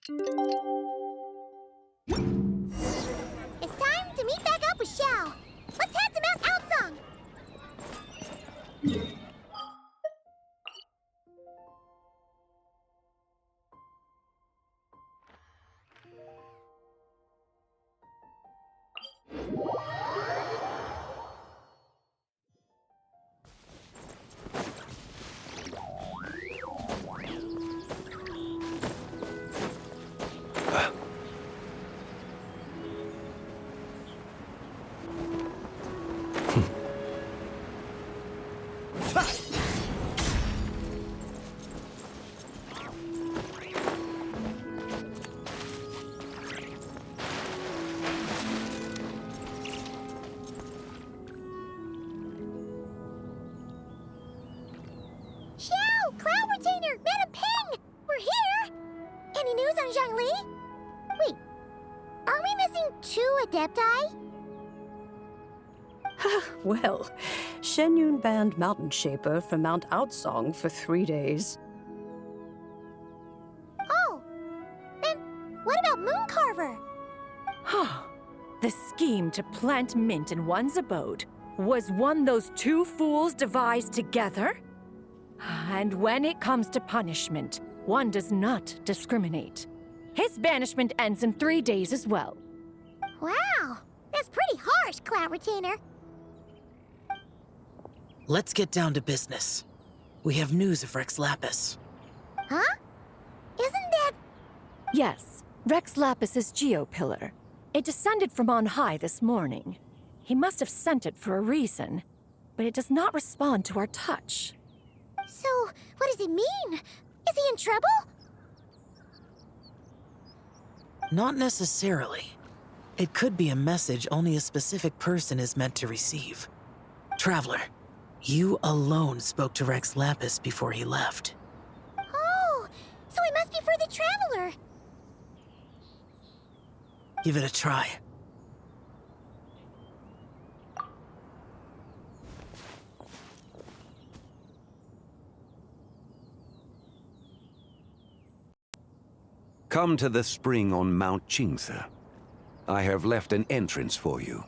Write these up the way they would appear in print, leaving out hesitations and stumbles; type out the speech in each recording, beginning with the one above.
It's time to meet back up with Xiao. Let's head to Mount Outsong. Xiao! Cloud Retainer! Madam Ping! We're here! Any news on Zhongli? Wait, are we missing 2 Adepti? Well, Shenyun banned Mountain Shaper from Mount Outsong for 3 days. Oh, then what about Mooncarver? The scheme to plant mint in one's abode was one those 2 fools devised together? And when it comes to punishment, one does not discriminate. His banishment ends in 3 days as well. Wow, that's pretty harsh, Cloud Retainer. Let's get down to business. We have news of Rex Lapis. Huh? Isn't that... Yes, Rex Lapis's geopillar. It descended from on high this morning. He must have sent it for a reason, but it does not respond to our touch. So, what does it mean? Is he in trouble? Not necessarily. It could be a message only a specific person is meant to receive. Traveler, you alone spoke to Rex Lapis before he left. Oh, so it must be for the Traveler. Give it a try. Come to the spring on Mount Qingse. I have left an entrance for you.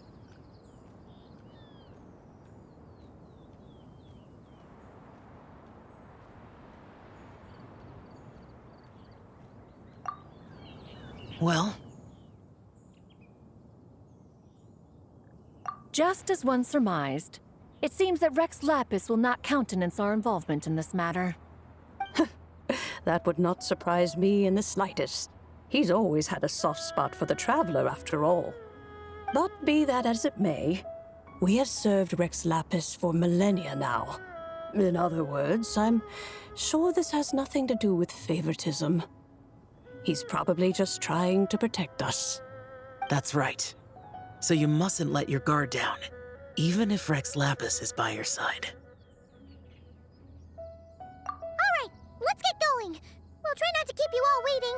Well, Just as one surmised, it seems that Rex Lapis will not countenance our involvement in this matter. That would not surprise me in the slightest. He's always had a soft spot for the Traveler, after all. But be that as it may, we have served Rex Lapis for millennia now. In other words, I'm sure this has nothing to do with favoritism. He's probably just trying to protect us. that's right. So you mustn't let your guard down, even if Rex Lapis is by your side. All right, let's get going. We'll try not to keep you all waiting.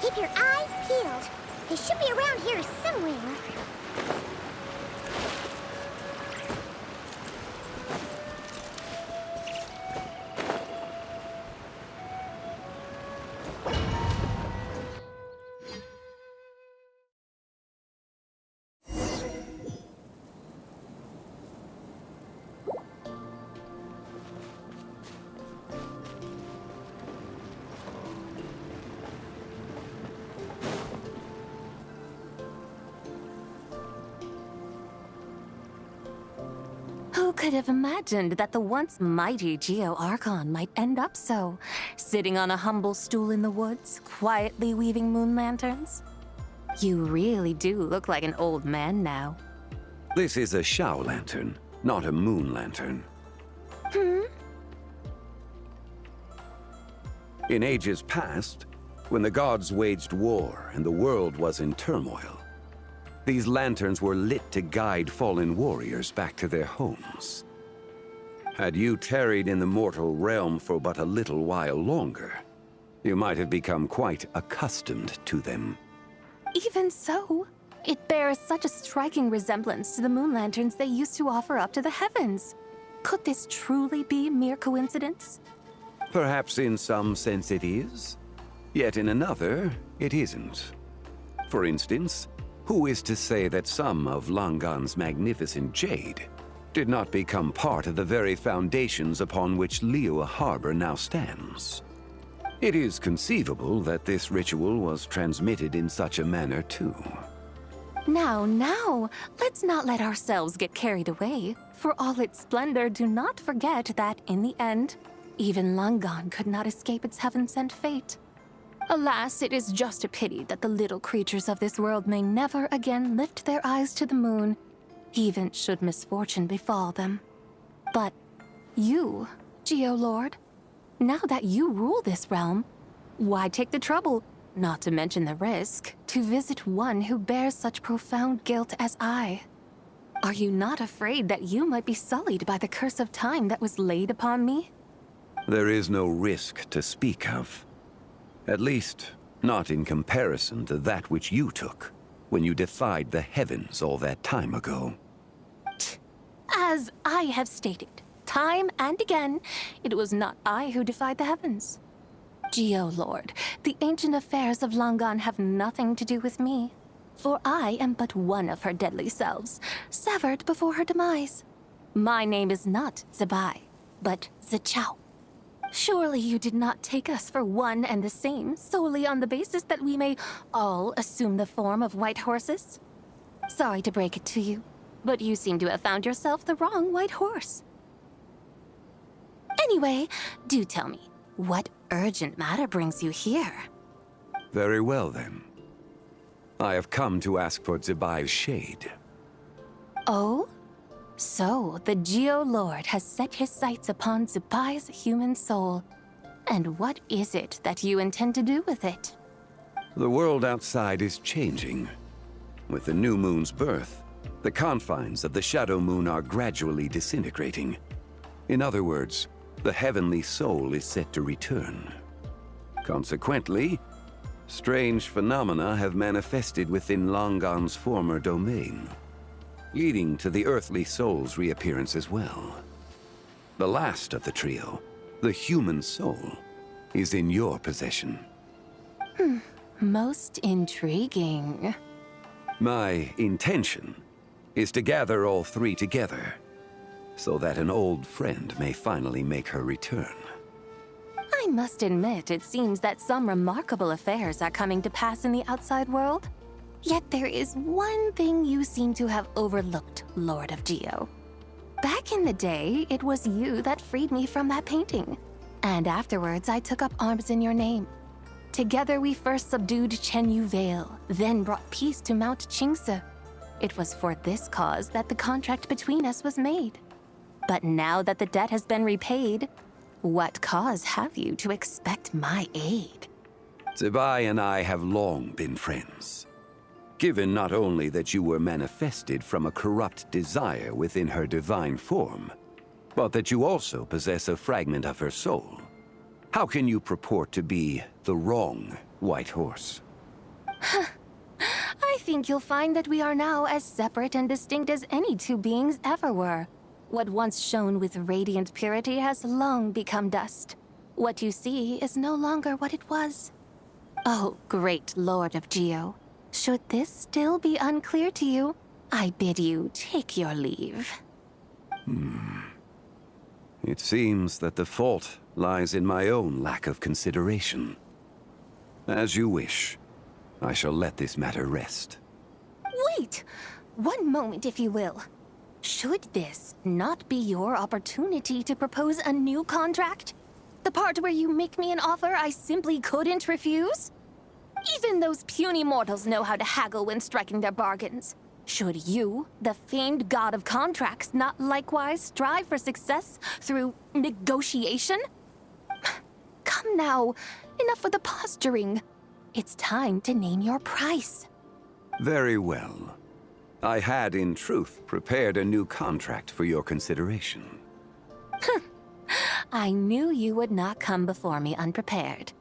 Keep your eyes peeled. They should be around here somewhere. could have imagined that the once mighty Geo Archon might end up so, sitting on a humble stool in the woods, quietly weaving moon lanterns? You really do look like an old man now. This is a Shao lantern, not a moon lantern. In ages past, when the gods waged war and the world was in turmoil, these lanterns were lit to guide fallen warriors back to their homes. Had you tarried in the mortal realm for but a little while longer, you might have become quite accustomed to them. Even so, it bears such a striking resemblance to the moon lanterns they used to offer up to the heavens. Could this truly be mere coincidence? Perhaps in some sense it is, yet in another, it isn't. For instance, who is to say that some of Langan's magnificent jade did not become part of the very foundations upon which Liyue Harbor now stands? It is conceivable that this ritual was transmitted in such a manner too. Now, let's not let ourselves get carried away. For all its splendor, do not forget that, in the end, even Langan could not escape its heaven-sent fate. Alas, it is just a pity that the little creatures of this world may never again lift their eyes to the moon, even should misfortune befall them. But you, Geolord, now that you rule this realm, why take the trouble, not to mention the risk, to visit one who bears such profound guilt as I? Are you not afraid that you might be sullied by the curse of time that was laid upon me? There is no risk to speak of. At least, not in comparison to that which you took when you defied the heavens all that time ago. As I have stated, time and again, it was not I who defied the heavens. Geolord, the ancient affairs of Langan have nothing to do with me, for I am but one of her deadly selves, severed before her demise. My name is not Zebai, but Zichao. Surely you did not take us for one and the same solely on the basis that we may all assume the form of white horses? Sorry to break it to you, but you seem to have found yourself the wrong white horse. Anyway, do tell me, what urgent matter brings you here? Very well then. I have come to ask for Zebai's shade. Oh? So, the Geolord has set his sights upon Zebai's human soul. And what is it that you intend to do with it? The world outside is changing. With the new moon's birth, the confines of the shadow moon are gradually disintegrating. In other words, the heavenly soul is set to return. Consequently, strange phenomena have manifested within Langan's former domain, leading to the earthly soul's reappearance as well. The last of the trio, the human soul, is in your possession. Most intriguing. My intention is to gather all three together, so that an old friend may finally make her return. I must admit, it seems that some remarkable affairs are coming to pass in the outside world. Yet there is one thing you seem to have overlooked, Lord of Geo. Back in the day, it was you that freed me from that painting. And afterwards, I took up arms in your name. Together, we first subdued Chenyu Vale, then brought peace to Mount Qingse. It was for this cause that the contract between us was made. But now that the debt has been repaid, what cause have you to expect my aid? Zebai and I have long been friends. Given not only that you were manifested from a corrupt desire within her divine form, but that you also possess a fragment of her soul, how can you purport to be the wrong white horse? I think you'll find that we are now as separate and distinct as any two beings ever were. What once shone with radiant purity has long become dust. What you see is no longer what it was. Oh, great Lord of Geo. Should this still be unclear to you, I bid you take your leave. It seems that the fault lies in my own lack of consideration. As you wish. I shall let this matter rest. Wait! One moment, if you will. Should this not be your opportunity to propose a new contract? The part where you make me an offer I simply couldn't refuse? Even those puny mortals know how to haggle when striking their bargains. Should you, the famed god of contracts, not likewise strive for success through negotiation? Come now, enough with the posturing. It's time to name your price. Very well. I had, in truth, prepared a new contract for your consideration. I knew you would not come before me unprepared.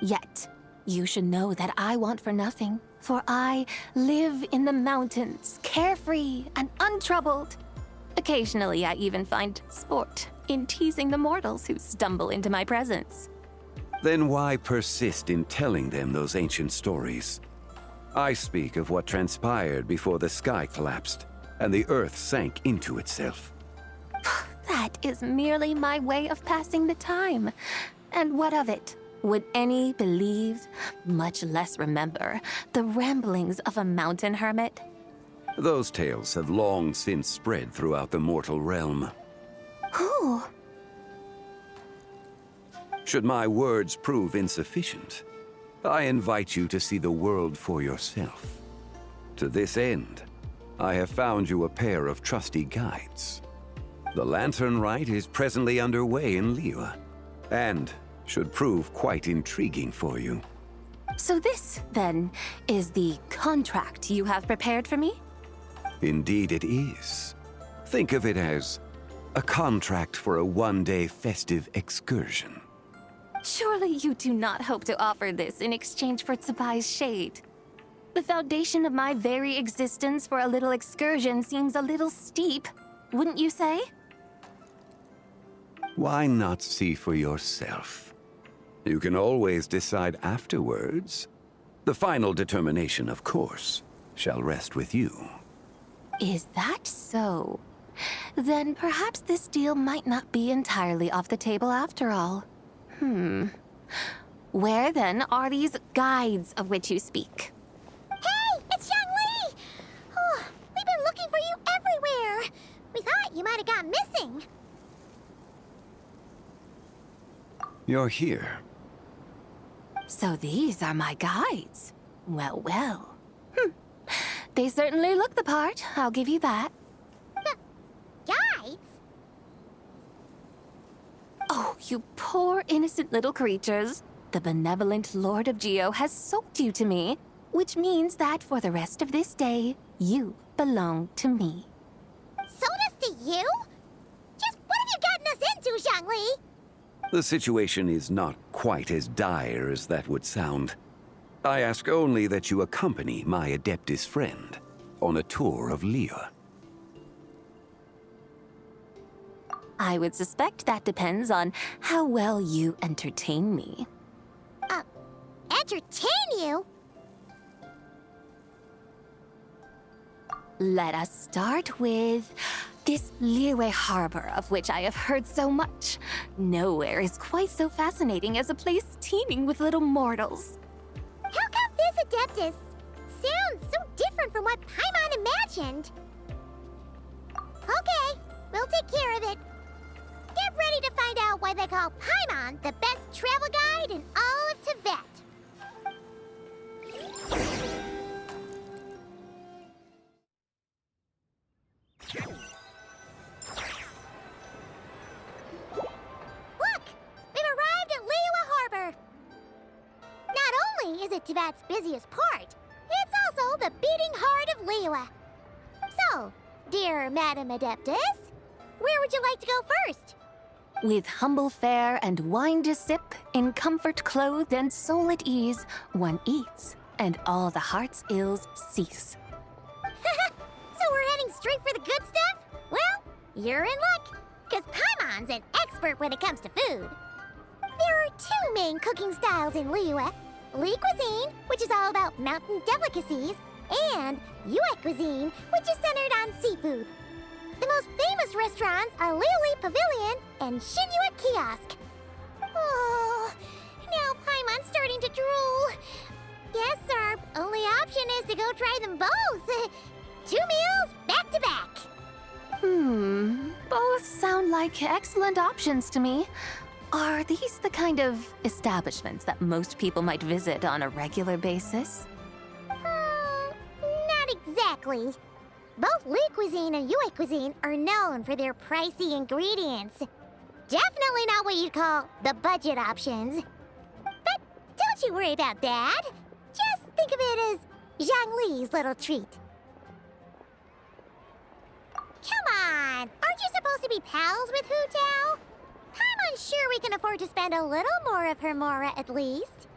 Yet, you should know that I want for nothing, for I live in the mountains, carefree and untroubled. Occasionally, I even find sport in teasing the mortals who stumble into my presence. Then why persist in telling them those ancient stories? I speak of what transpired before the sky collapsed and the earth sank into itself. That is merely my way of passing the time. And what of it? Would any believe, much less remember, the ramblings of a mountain hermit? Those tales have long since spread throughout the mortal realm. Who? Should my words prove insufficient, I invite you to see the world for yourself. To this end, I have found you a pair of trusty guides. The lantern rite is presently underway in Liyue, and should prove quite intriguing for you. So this, then, is the contract you have prepared for me? Indeed it is. Think of it as a contract for a one-day festive excursion. Surely you do not hope to offer this in exchange for Tsubai's shade. The foundation of my very existence for a little excursion seems a little steep, wouldn't you say? Why not see for yourself? You can always decide afterwards. The final determination, of course, shall rest with you. Is that so? Then perhaps this deal might not be entirely off the table after all. Where then are these guides of which you speak? Hey, it's Zhongli! Oh, we've been looking for you everywhere. We thought you might have gone missing. You're here. So these are my guides. Well, well. They certainly look the part, I'll give you that. Guides? Oh, you poor innocent little creatures. The benevolent Lord of Geo has soaked you to me, which means that for the rest of this day, you belong to me. Sold us to you? Just what have you gotten us into, Zhongli? The situation is not quite as dire as that would sound. I ask only that you accompany my Adeptus friend on a tour of Liyue. I would suspect that depends on how well you entertain me. Entertain you? Let us start with this Liyue harbor of which I have heard so much. Nowhere is quite so fascinating as a place teeming with little mortals. How come this Adeptus sounds so different from what Paimon imagined? Okay, we'll take care of it. Get ready to find out why they call Paimon the best travel guide in all of Tibet. Look! We've arrived at Liyue Harbor. Not only is it Tibet's busiest port, it's also the beating heart of Liyue. So, dear Madam Adeptus, where would you like to go first? With humble fare and wine to sip, in comfort clothed and soul at ease, one eats, and all the heart's ills cease. So we're heading straight for the good stuff? Well, you're in luck, because Paimon's an expert when it comes to food. There are two main cooking styles in Liyue. Li cuisine, which is all about mountain delicacies, and Yue cuisine, which is centered on seafood. The most famous restaurants are Liyue Pavilion and Xinyue Kiosk. Oh, now Paimon's starting to drool. Guess our only option is to go try them both. 2 meals back to back. Both sound like excellent options to me. Are these the kind of establishments that most people might visit on a regular basis? Not exactly. Both Liyue cuisine and Yue cuisine are known for their pricey ingredients. Definitely not what you'd call the budget options. But don't you worry about that. Just think of it as Zhongli's little treat. Come on! Aren't you supposed to be pals with Hu Tao? I'm unsure we can afford to spend a little more of her mora at least.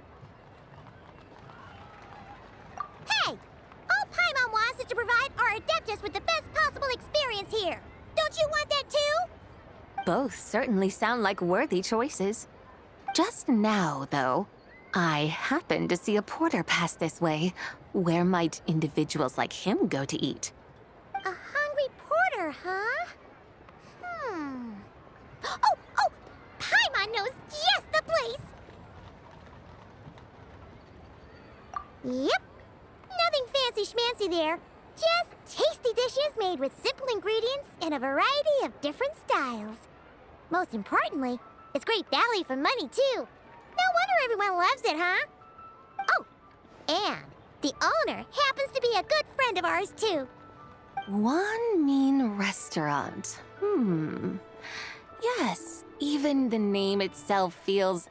Hey! All Paimon wants is to provide our Adeptus with the best possible experience here. Don't you want that too? Both certainly sound like worthy choices. Just now, though, I happened to see a porter pass this way. Where might individuals like him go to eat? A hungry porter, huh? Oh! Paimon knows just the place! Yep. Nothing fancy-schmancy there. Just tasty dishes made with simple ingredients in a variety of different styles. Most importantly, it's great value for money, too. No wonder everyone loves it, huh? Oh, and the owner happens to be a good friend of ours, too. One mean restaurant. Yes, even the name itself feels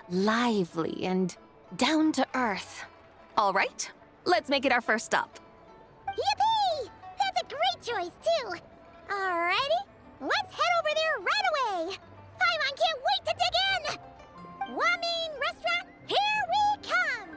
lively and down to earth. All right, let's make it our first stop. Yippee! That's a great choice, too. Alrighty, let's head over there right away. Paimon can't wait to dig in. Wamin Restaurant, here we come.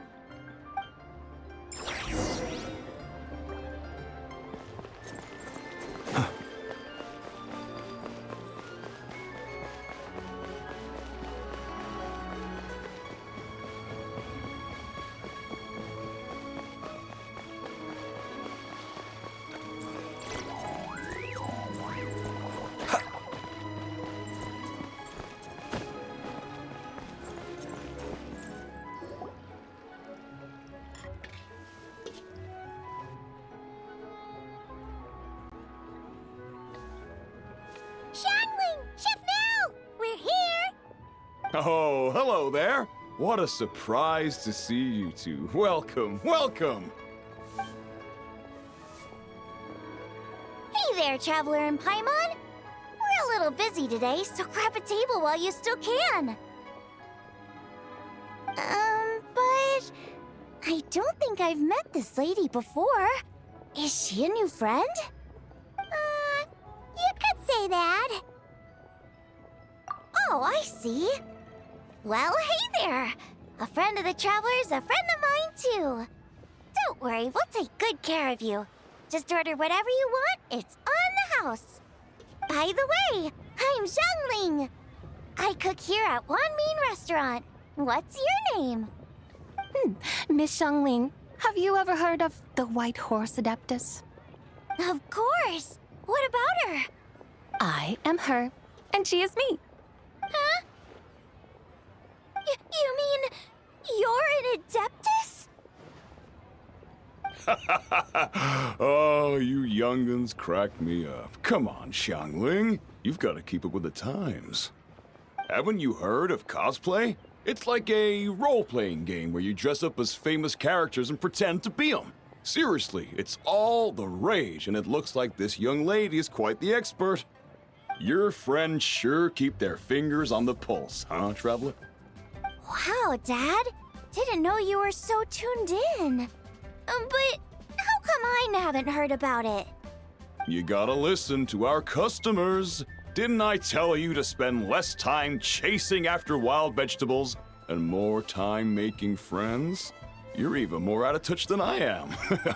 Oh, hello there. What a surprise to see you two. Welcome, welcome. Hey there, Traveler and Paimon. We're a little busy today, so grab a table while you still can. But I don't think I've met this lady before. Is she a new friend? You could say that. Oh, I see. Well, hey there. A friend of the Traveler's a friend of mine, too. Don't worry, we'll take good care of you. Just order whatever you want, it's on the house. By the way, I'm Zhongling. I cook here at One Mean Restaurant. What's your name? Miss Xiangling, have you ever heard of the White Horse Adeptus? Of course. What about her? I am her, and she is me. Huh? You mean you're an Adeptus? Oh, you young'uns crack me up. Come on, Xiangling. You've got to keep up with the times. Haven't you heard of cosplay? It's like a role-playing game where you dress up as famous characters and pretend to be them. Seriously, it's all the rage, and it looks like this young lady is quite the expert. Your friends sure keep their fingers on the pulse, huh, Traveler? Wow, Dad. Didn't know you were so tuned in. But how come I haven't heard about it? You gotta listen to our customers. Didn't I tell you to spend less time chasing after wild vegetables and more time making friends? You're even more out of touch than I am. Hey,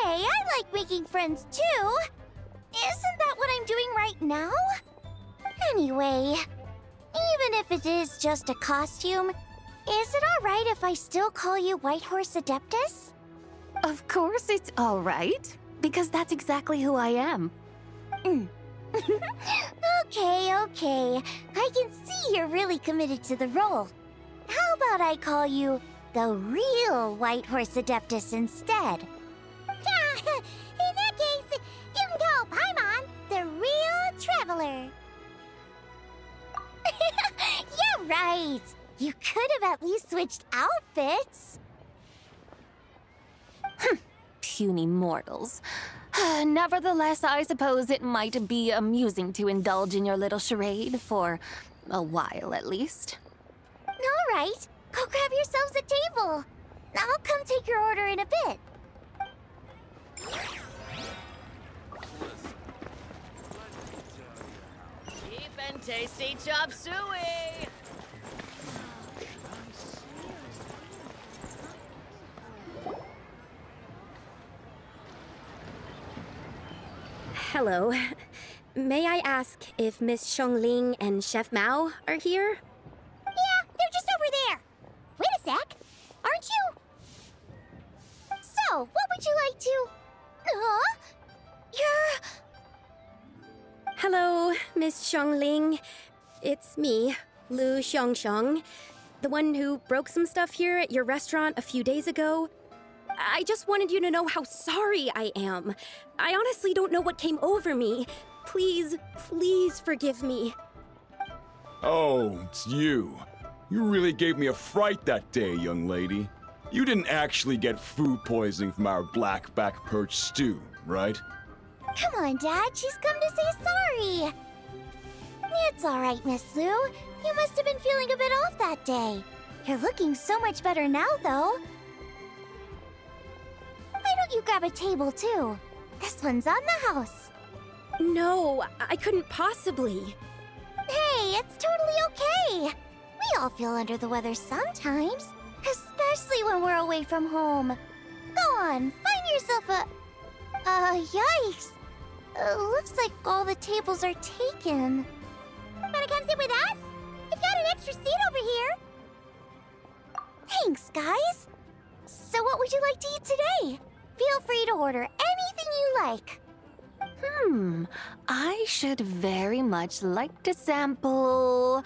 I like making friends too. Isn't that what I'm doing right now? Anyway, even if it is just a costume, is it alright if I still call you White Horse Adeptus? Of course it's all right, because that's exactly who I am. Okay. I can see you're really committed to the role. How about I call you the real White Horse Adeptus instead? In that case, you can call Paimon You could have at least switched outfits. Puny mortals. Nevertheless, I suppose it might be amusing to indulge in your little charade for a while at least. All right, go grab yourselves a table. I'll come take your order in a bit. Cheap and tasty chop suey! Hello. May I ask if Miss Xiongling and Chef Mao are here? Yeah, they're just over there. Wait a sec. Aren't you? So, what would you like to... Huh? You're... Hello, Miss Xiongling. It's me, Lu Xiongxiong, the one who broke some stuff here at your restaurant a few days ago. I just wanted you to know how sorry I am. I honestly don't know what came over me. Please, please forgive me. Oh, it's you. You really gave me a fright that day, young lady. You didn't actually get food poisoning from our blackback perch stew, right? Come on, Dad. She's come to say sorry. It's all right, Miss Lu. You must have been feeling a bit off that day. You're looking so much better now, though. Why don't you grab a table, too? This one's on the house. No, I couldn't possibly. Hey, it's totally okay. We all feel under the weather sometimes, especially when we're away from home. Go on, find yourself a... yikes. Looks like all the tables are taken. Wanna come sit with us? We've got an extra seat over here. Thanks, guys. So what would you like to eat today? Feel free to order anything you like. I should very much like to sample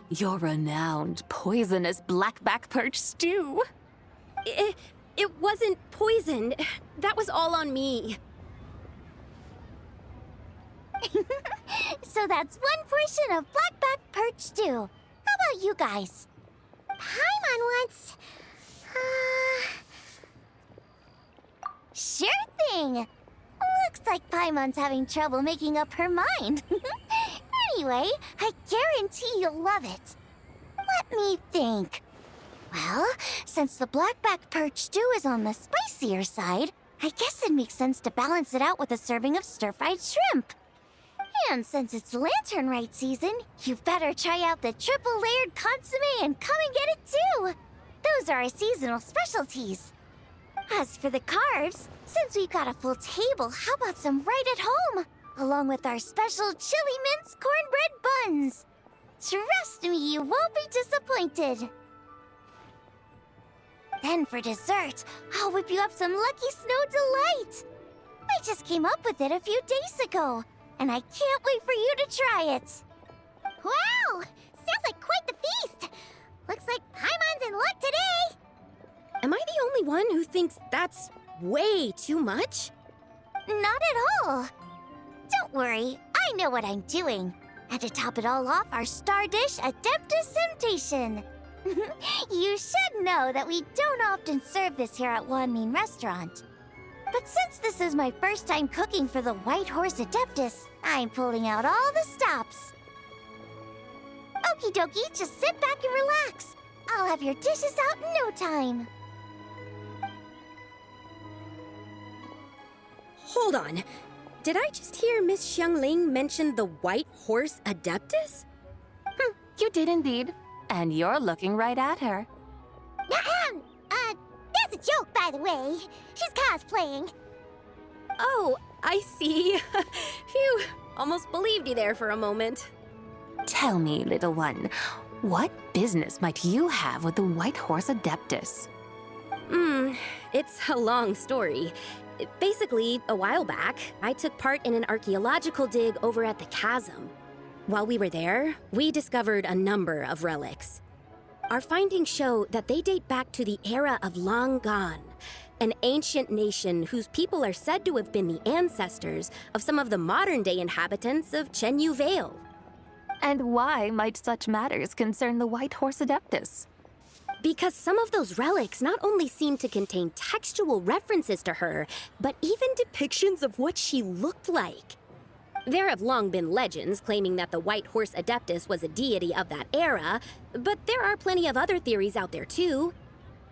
your renowned poisonous blackback perch stew. It wasn't poisoned. That was all on me. So that's one portion of blackback perch stew. How about you guys? Paimon wants... Sure thing! Looks like Paimon's having trouble making up her mind. Anyway, I guarantee you'll love it. Let me think. Well, since the blackback perch stew is on the spicier side, I guess it makes sense to balance it out with a serving of stir-fried shrimp. And since it's lantern-rite season, you better try out the triple-layered consommé and come and get it too. Those are our seasonal specialties. As for the carbs, since we've got a full table, how about some right at home? Along with our special chili mince cornbread buns. Trust me, you won't be disappointed. Then for dessert, I'll whip you up some Lucky Snow Delight. I just came up with it a few days ago, and I can't wait for you to try it. Wow! Sounds like quite the feast. Looks like Paimon's in luck today. Am I the only one who thinks that's way too much? Not at all. Don't worry, I know what I'm doing. And to top it all off, our star dish, Adeptus Temptation. You should know that we don't often serve this here at Wanmin Restaurant. But since this is my first time cooking for the White Horse Adeptus, I'm pulling out all the stops. Okie dokie, just sit back and relax. I'll have your dishes out in no time. Hold on. Did I just hear Miss Xiongling mention the White Horse Adeptus? You did indeed. And you're looking right at her. That's a joke, by the way. She's cosplaying. Oh, I see. Phew, almost believed you there for a moment. Tell me, little one, what business might you have with the White Horse Adeptus? It's a long story. Basically, a while back, I took part in an archaeological dig over at the chasm. While we were there, we discovered a number of relics. Our findings show that they date back to the era of Long Gone, an ancient nation whose people are said to have been the ancestors of some of the modern-day inhabitants of Chenyu Vale. And why might such matters concern the White Horse Adeptus? Because some of those relics not only seem to contain textual references to her, but even depictions of what she looked like. There have long been legends claiming that the White Horse Adeptus was a deity of that era, but there are plenty of other theories out there too.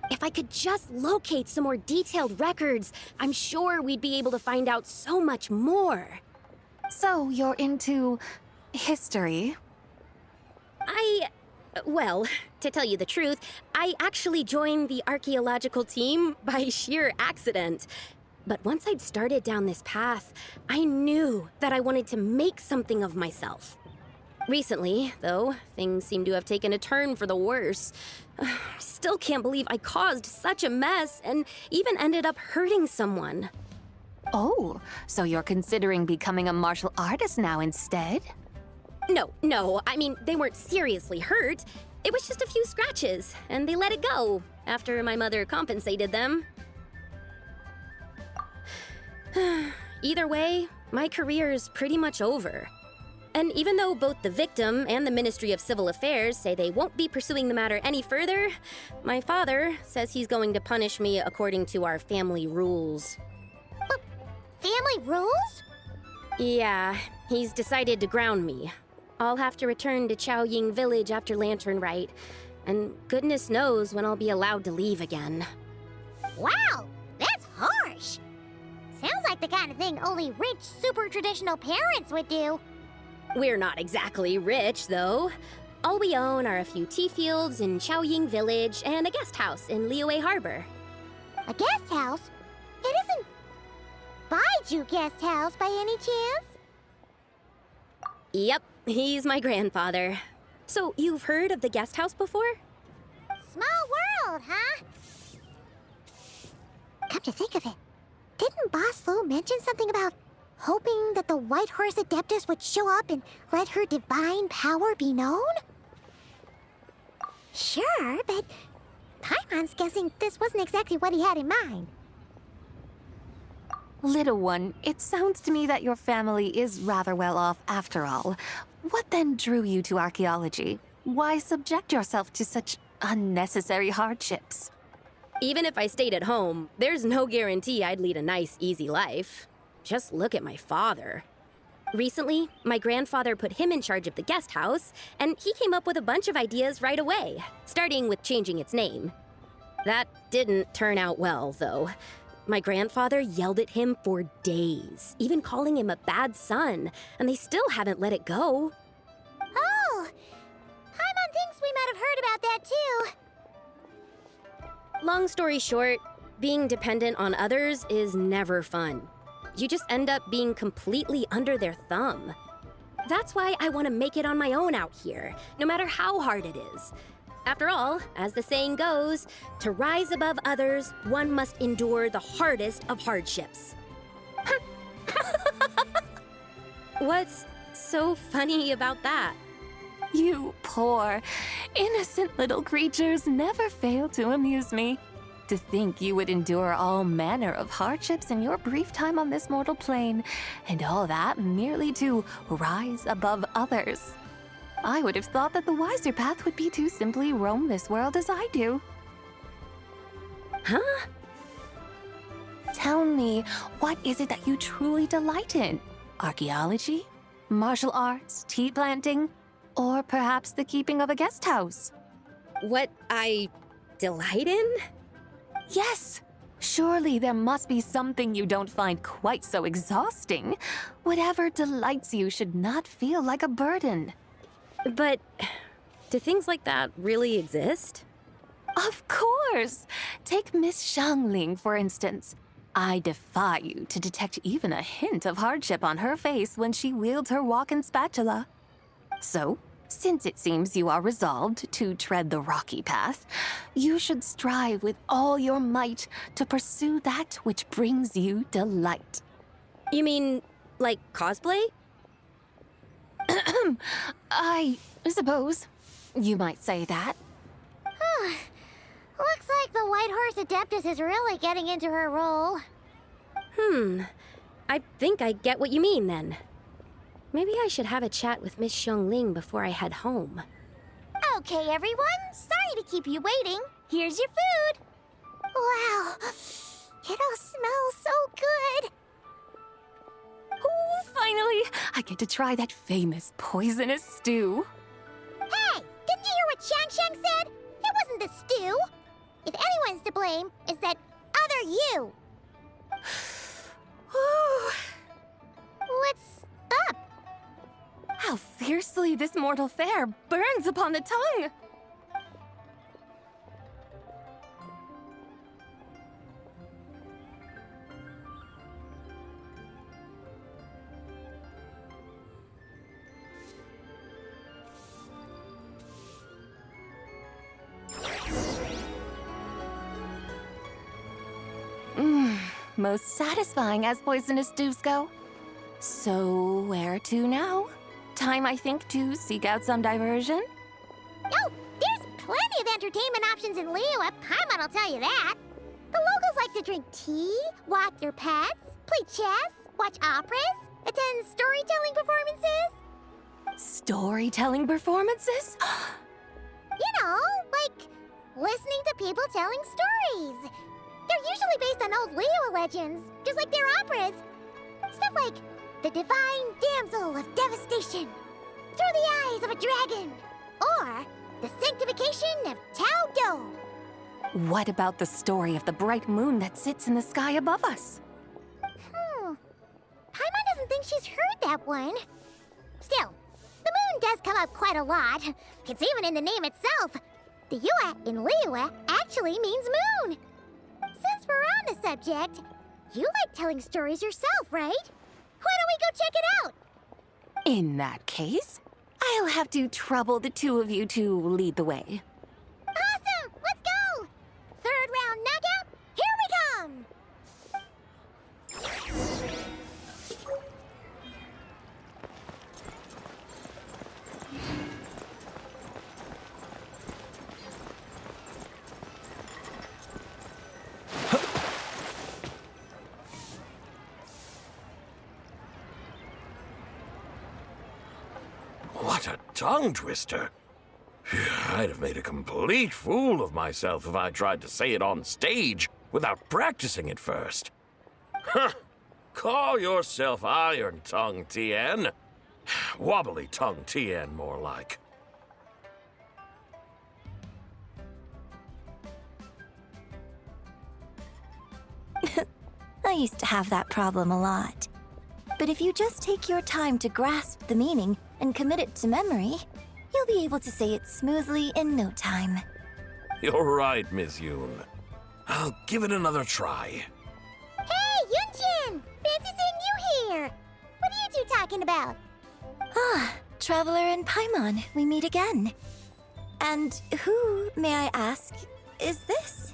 If I could just locate some more detailed records, I'm sure we'd be able to find out so much more. So you're into history? Well, to tell you the truth, I actually joined the archaeological team by sheer accident. But once I'd started down this path, I knew that I wanted to make something of myself. Recently, though, things seem to have taken a turn for the worse. I still can't believe I caused such a mess and even ended up hurting someone. Oh, so you're considering becoming a martial artist now instead? No, I mean, they weren't seriously hurt. It was just a few scratches, and they let it go after my mother compensated them. Either way, my career is pretty much over. And even though both the victim and the Ministry of Civil Affairs say they won't be pursuing the matter any further, my father says he's going to punish me according to our family rules. Family rules? Yeah, he's decided to ground me. I'll have to return to Chaoying Village after Lantern Rite, and goodness knows when I'll be allowed to leave again. Wow, that's harsh. Sounds like the kind of thing only rich, super traditional parents would do. We're not exactly rich, though. All we own are a few tea fields in Chaoying Village and a guest house in Liyue Harbor. A guest house? It isn't Baiju Guest House by any chance? Yep, he's my grandfather. So, you've heard of the guest house before? Small world, huh? Come to think of it, didn't Boss Lu mention something about hoping that the White Horse Adeptus would show up and let her divine power be known? Sure, but Paimon's guessing this wasn't exactly what he had in mind. Little one, it sounds to me that your family is rather well off after all. What then drew you to archaeology? Why subject yourself to such unnecessary hardships? Even if I stayed at home, there's no guarantee I'd lead a nice, easy life. Just look at my father. Recently, my grandfather put him in charge of the guest house, and he came up with a bunch of ideas right away, starting with changing its name. That didn't turn out well, though. My grandfather yelled at him for days, even calling him a bad son, and they still haven't let it go. Oh, Paimon thinks we might have heard about that too. Long story short, being dependent on others is never fun. You just end up being completely under their thumb. That's why I want to make it on my own out here, no matter how hard it is. After all, as the saying goes, to rise above others, one must endure the hardest of hardships. What's so funny about that? You poor, innocent little creatures never fail to amuse me. To think you would endure all manner of hardships in your brief time on this mortal plane, and all that merely to rise above others. I would have thought that the wiser path would be to simply roam this world as I do. Huh? Tell me, what is it that you truly delight in? Archaeology? Martial arts? Tea planting? Or perhaps the keeping of a guest house? What I delight in? Yes! Surely there must be something you don't find quite so exhausting. Whatever delights you should not feel like a burden. But do things like that really exist? Of course! Take Miss Xiangling, for instance. I defy you to detect even a hint of hardship on her face when she wields her walking spatula. So, since it seems you are resolved to tread the rocky path, you should strive with all your might to pursue that which brings you delight. You mean, like cosplay? I suppose you might say that. Looks like the White Horse Adeptus is really getting into her role. I think I get what you mean then. Maybe I should have a chat with Miss Xiongling before I head home. Okay, everyone. Sorry to keep you waiting. Here's your food. Wow. It all smells so good. Oh, finally! I get to try that famous poisonous stew. Hey, didn't you hear what Shang said? It wasn't the stew. If anyone's to blame, it's that other you. What's up? How fiercely this mortal fare burns upon the tongue! Most satisfying as poisonous stews go. So, where to now? Time, I think, to seek out some diversion? Oh, there's plenty of entertainment options in Liyue. Paimon will tell you that. The locals like to drink tea, walk their pets, play chess, watch operas, attend storytelling performances. Storytelling performances? You know, like listening to people telling stories. They're usually based on old Liyue legends, just like their operas. Stuff like the Divine Damsel of Devastation, Through the Eyes of a Dragon, or the Sanctification of Tao Do. What about the story of the bright moon that sits in the sky above us? Paimon doesn't think she's heard that one. Still, the moon does come up quite a lot. It's even in the name itself. The Yue in Liyue actually means moon. Since we're on the subject, you like telling stories yourself, right? Why don't we go check it out? In that case, I'll have to trouble the two of you to lead the way. Awesome! Let's go! Third round knockout, here we come! What a tongue twister. I'd have made a complete fool of myself if I tried to say it on stage without practicing it first. Huh. Call yourself Iron Tongue, Tien. Wobbly Tongue, Tien, more like. I used to have that problem a lot. But if you just take your time to grasp the meaning and commit it to memory, you'll be able to say it smoothly in no time. You're right, Miss Yoon. I'll give it another try. Hey, Yunjin! Fancy seeing you here! What are you two talking about? Ah, Traveler and Paimon, we meet again. And who, may I ask, is this?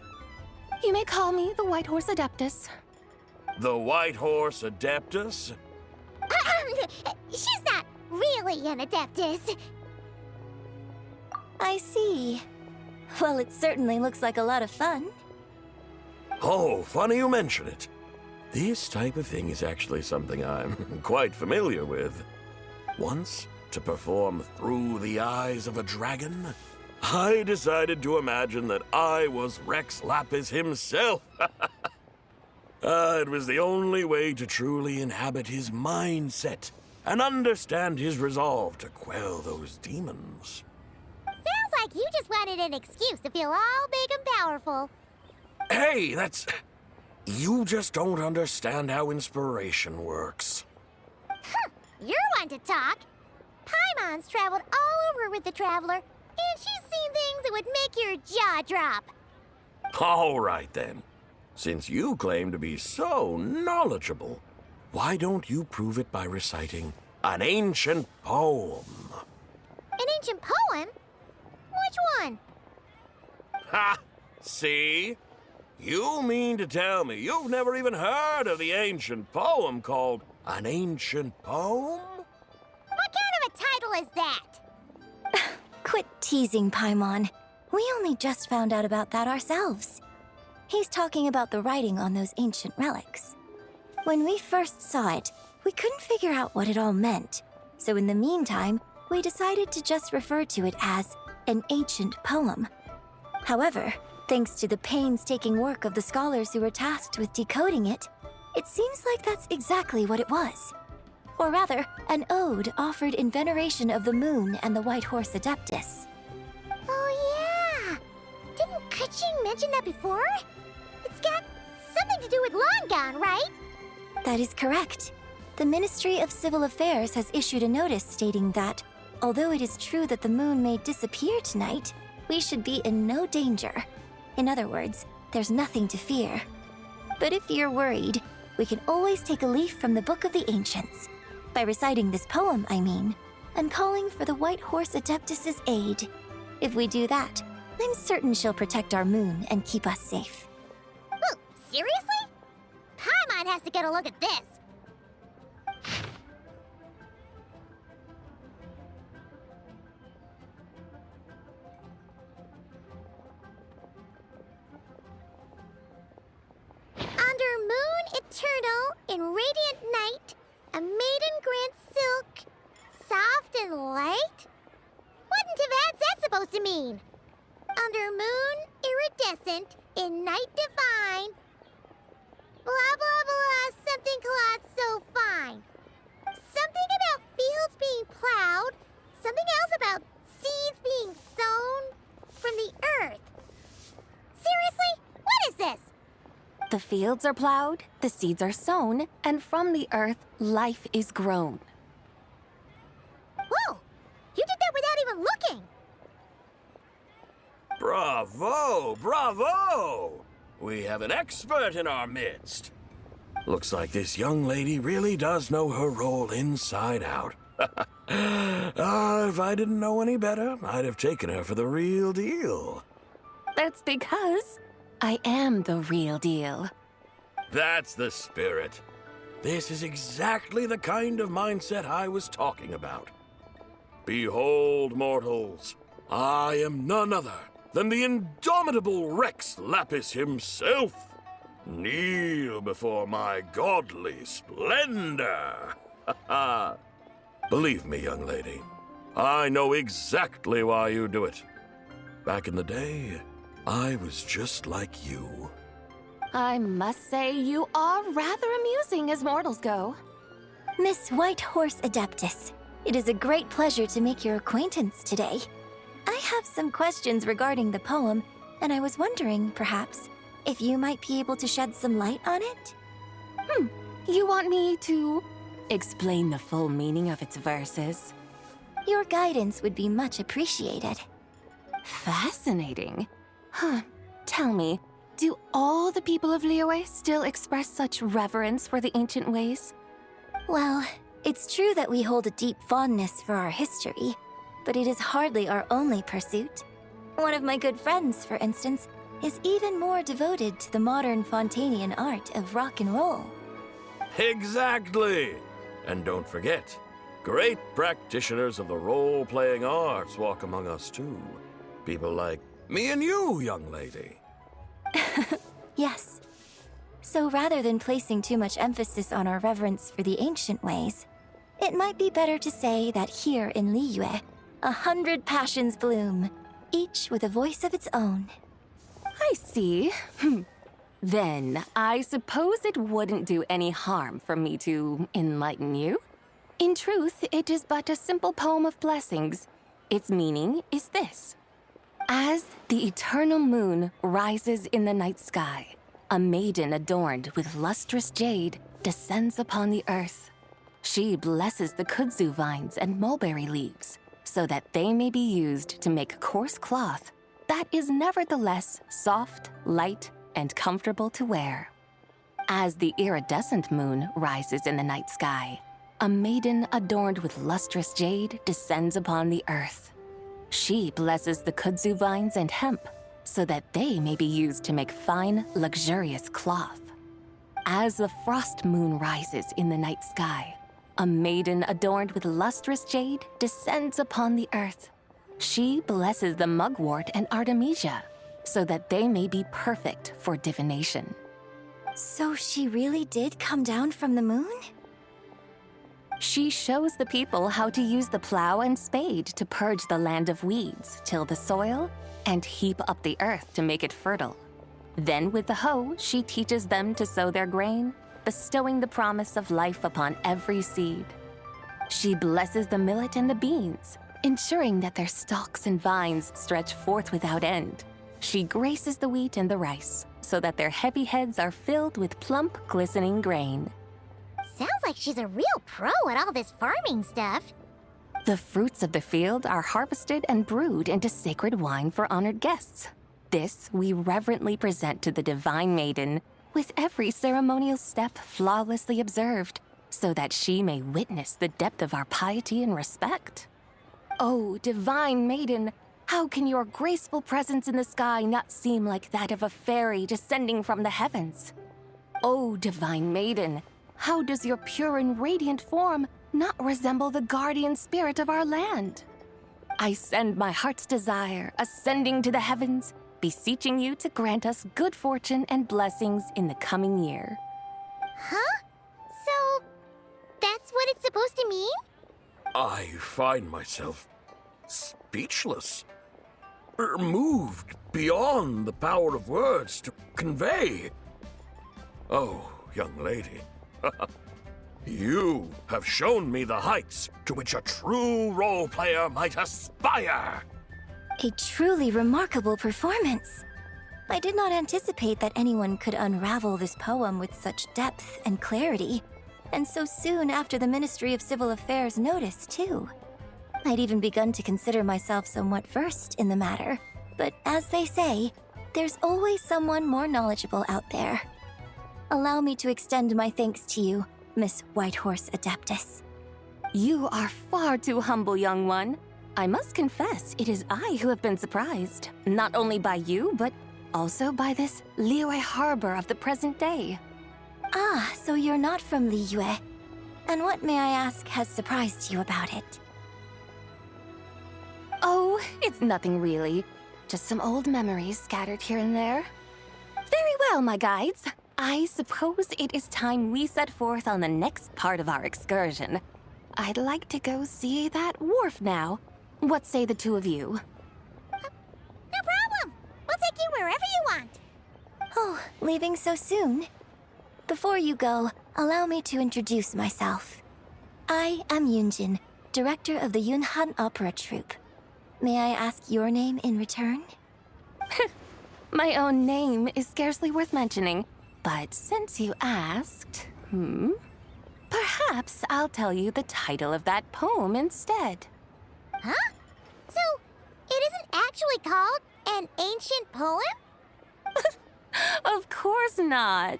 You may call me the White Horse Adeptus. The White Horse Adeptus? She's not really an Adeptus. I see. Well, it certainly looks like a lot of fun. Oh, funny you mention it. This type of thing is actually something I'm quite familiar with. Once, to perform Through the Eyes of a Dragon, I decided to imagine that I was Rex Lapis himself. It was the only way to truly inhabit his mindset and understand his resolve to quell those demons. Sounds like you just wanted an excuse to feel all big and powerful. Hey, that's... You just don't understand how inspiration works. You're one to talk. Paimon's traveled all over with the Traveler, and she's seen things that would make your jaw drop. All right, then. Since you claim to be so knowledgeable, why don't you prove it by reciting an ancient poem? An ancient poem? Which one? Ha! See? You mean to tell me you've never even heard of the ancient poem called An Ancient Poem? What kind of a title is that? Quit teasing, Paimon. We only just found out about that ourselves. He's talking about the writing on those ancient relics. When we first saw it, we couldn't figure out what it all meant. So in the meantime, we decided to just refer to it as an ancient poem. However, thanks to the painstaking work of the scholars who were tasked with decoding it, it seems like that's exactly what it was. Or rather, an ode offered in veneration of the moon and the White Horse Adeptus. Oh yeah! Didn't Kuching mention that before? It's got something to do with Long Gone, right? That is correct. The Ministry of Civil Affairs has issued a notice stating that, although it is true that the moon may disappear tonight, we should be in no danger. In other words, there's nothing to fear. But if you're worried, we can always take a leaf from the Book of the Ancients. By reciting this poem, I mean, and calling for the White Horse Adeptus' aid. If we do that, I'm certain she'll protect our moon and keep us safe. Whoa, seriously? Paimon has to get a look at this. Under moon eternal, in radiant night, a maiden grants silk, soft and light? Wouldn't have had that supposed to mean? Under moon iridescent, in night divine, blah blah blah, something cloth so fine. Something about fields being plowed, something else about seeds being sown from the earth. Seriously? What is this? The fields are plowed, the seeds are sown, and from the earth, life is grown. Whoa! You did that without even looking! Bravo! Bravo! We have an expert in our midst. Looks like this young lady really does know her role inside out. If I didn't know any better, I'd have taken her for the real deal. That's because I am the real deal. That's the spirit. This is exactly the kind of mindset I was talking about. Behold, mortals, I am none other than the indomitable Rex Lapis himself. Kneel before my godly splendor. Believe me, young lady, I know exactly why you do it. Back in the day, I was just like you. I must say you are rather amusing as mortals go. Miss White Horse Adeptus, it is a great pleasure to make your acquaintance today. I have some questions regarding the poem, and I was wondering, perhaps, if you might be able to shed some light on it? You want me to explain the full meaning of its verses? Your guidance would be much appreciated. Fascinating. Tell me, do all the people of Liyue still express such reverence for the ancient ways? Well, it's true that we hold a deep fondness for our history, but it is hardly our only pursuit. One of my good friends, for instance, is even more devoted to the modern Fontanian art of rock and roll. Exactly! And don't forget, great practitioners of the role-playing arts walk among us too. People like me and you, young lady. Yes. So rather than placing too much emphasis on our reverence for the ancient ways, it might be better to say that here in Liyue, 100 passions bloom, each with a voice of its own. I see. Then, I suppose it wouldn't do any harm for me to enlighten you. In truth, it is but a simple poem of blessings. Its meaning is this. As the eternal moon rises in the night sky, a maiden adorned with lustrous jade descends upon the earth. She blesses the kudzu vines and mulberry leaves, so that they may be used to make coarse cloth that is nevertheless soft, light, and comfortable to wear. As the iridescent moon rises in the night sky, a maiden adorned with lustrous jade descends upon the earth. She blesses the kudzu vines and hemp, so that they may be used to make fine, luxurious cloth. As the frost moon rises in the night sky, a maiden adorned with lustrous jade descends upon the earth. She blesses the mugwort and artemisia, so that they may be perfect for divination. So she really did come down from the moon? She shows the people how to use the plow and spade to purge the land of weeds, till the soil, and heap up the earth to make it fertile. Then with the hoe, she teaches them to sow their grain, bestowing the promise of life upon every seed. She blesses the millet and the beans, ensuring that their stalks and vines stretch forth without end. She graces the wheat and the rice, so that their heavy heads are filled with plump, glistening grain. Sounds like she's a real pro at all this farming stuff. The fruits of the field are harvested and brewed into sacred wine for honored guests. This we reverently present to the Divine Maiden, with every ceremonial step flawlessly observed, so that she may witness the depth of our piety and respect. Oh, Divine Maiden, how can your graceful presence in the sky not seem like that of a fairy descending from the heavens? Oh, Divine Maiden, how does your pure and radiant form not resemble the guardian spirit of our land? I send my heart's desire, ascending to the heavens, beseeching you to grant us good fortune and blessings in the coming year. Huh? So, that's what it's supposed to mean? I find myself speechless, moved beyond the power of words to convey. Oh, young lady, you have shown me the heights to which a true role player might aspire. A truly remarkable performance. I did not anticipate that anyone could unravel this poem with such depth and clarity, and so soon after the Ministry of Civil Affairs noticed, too. I'd even begun to consider myself somewhat versed in the matter, but as they say, there's always someone more knowledgeable out there. Allow me to extend my thanks to you, Miss Whitehorse Adeptus. You are far too humble, young one. I must confess, it is I who have been surprised, not only by you, but also by this Liyue harbor of the present day. Ah, so you're not from Liyue. And what, may I ask, has surprised you about it? Oh, it's nothing really. Just some old memories scattered here and there. Very well, my guides. I suppose it is time we set forth on the next part of our excursion. I'd like to go see that wharf now. What say the two of you? No problem. We'll take you wherever you want. Oh, leaving so soon? Before you go, allow me to introduce myself. I am Yunjin, director of the Yunhan Opera Troupe. May I ask your name in return? My own name is scarcely worth mentioning, but since you asked, perhaps I'll tell you the title of that poem instead. Huh? So, it isn't actually called an ancient poem? Of course not.